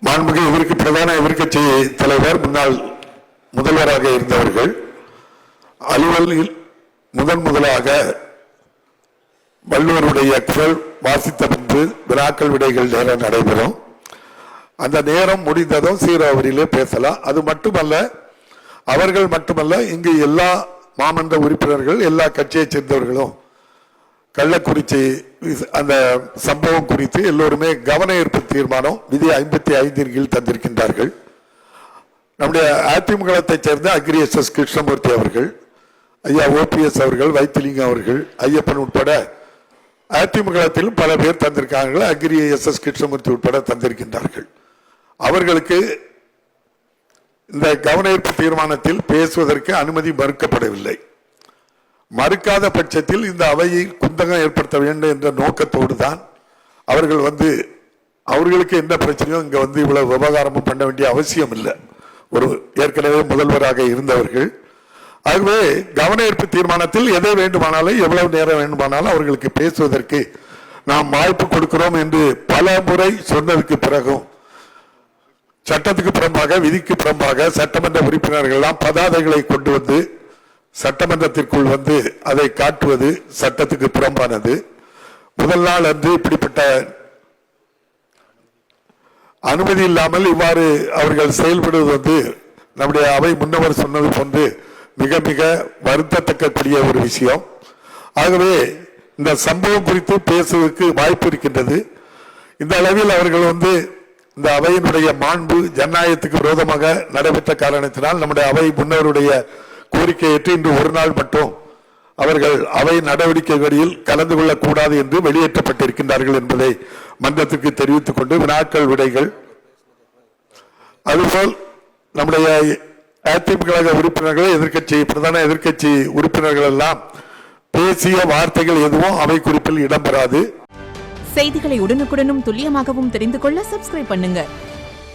மாண்புமிகு இவருக்கு பிரதான எதிர்க்கட்சி தலைவர் முன்னாள் முதல்வராக இருந்தவர்கள் அலுவலில் முதலாக வள்ளுவருடைய குரல் வாசித்த பின்பு வினாக்கள் விடைகள் நேரம் நடைபெறும். அந்த நேரம் முடிந்ததும் சீராவரியிலே பேசலாம். அது மட்டுமல்ல, அவர்கள் மட்டுமல்ல, இங்கு எல்லா மாமன்ற உறுப்பினர்கள் எல்லா கட்சியைச் சேர்ந்தவர்களும் கள்ளக்குறிச்சி அந்த சம்பவம் குறித்து எல்லோருமே கவன ஈர்ப்பு தீர்மானம் விதி 55 கீழ் தந்திருக்கின்றார்கள். நம்முடைய அதிமுகத்தைச் சேர்ந்த அக்ரி எஸ் கிருஷ்ணமூர்த்தி அவர்கள், ஐயா ஓபிஎஸ் அவர்கள், வைத்திலிங்கம் அவர்கள், ஐயப்பன் உட்பட அதிமுகத்திலும் பல பேர் தந்திருக்கார்கள். அக்ரி எஸ் கிருஷ்ணமூர்த்தி உட்பட தந்திருக்கின்றார்கள். அவர்களுக்கு இந்த கவன ஈர்ப்பு தீர்மானத்தில் பேசுவதற்கு அனுமதி மறுக்கப்படவில்லை. மறுக்காத பட்சத்தில் இந்த அவையை குந்தகம் ஏற்படுத்த வேண்டும் என்ற நோக்கத்தோடு தான் அவர்கள் அவர்களுக்கு என்ன பிரச்சனையோ இங்க இவ்வளவு விவகாரமும் பண்ண வேண்டிய அவசியம் இல்லை. ஒரு ஏற்கனவே முதல்வராக இருந்தவர்கள். ஆகவே கவன ஈர்ப்பு தீர்மானத்தில் எதை வேண்டுமானாலும் எவ்வளவு நேரம் வேண்டுமானாலும் அவர்களுக்கு பேசுவதற்கு நாம் வாய்ப்பு கொடுக்கிறோம் என்று பல முறை சொன்னதுக்கு பிறகும் சட்டத்துக்கு புறம்பாக விதிக்கு புறம்பாக சட்டமன்ற உறுப்பினர்கள் எல்லாம் பதாதைகளை கொண்டு வந்து சட்டமன்றத்திற்குள் அதை காட்டுவது சட்டத்துக்கு புறம்பானது. முதல் நாள் அன்று இப்படிப்பட்ட அனுமதி இல்லாமல் இவ்வாறு அவர்கள் செயல்படுவது நம்முடைய அவை முன்னவர் சொன்னது போன்று மிக மிக வருத்தத்தக்கக்கூடிய ஒரு விஷயம். ஆகவே இந்த சம்பவம் குறித்து பேசுவதற்கு வாய்ப்பு இருக்கின்றது. இந்த அளவில் அவர்கள் இந்த அவையினுடைய மாண்பு ஜனநாயகத்துக்கு விரோதமாக நடைபெற்ற காரணத்தினால் நம்முடைய அவை முன்னவருடைய கோரிக்கை ஏற்று இன்று ஒரு நாள் மட்டும் அவர்கள் அவை நடவடிக்கைகளில் கலந்து கொள்ளக்கூடாது என்று வெளியேற்றப்பட்டிருக்கின்றார்கள் என்பதை மன்றத்திற்கு தெரிவித்துக் கொண்டு வினாக்கள் விடைகள், அதுபோல் நம்முடைய அதிமுக உறுப்பினர்கள் பிரதான எதிர்க்கட்சி உறுப்பினர்கள் எல்லாம் பேசிய வார்த்தைகள் எதுவும் அவை குறிப்பில் இடம்பெறாது. செய்திகளை உடனுக்குடனும் துல்லியமாகவும் தெரிந்து கொள்ள சப்ஸ்கிரைப் பண்ணுங்க.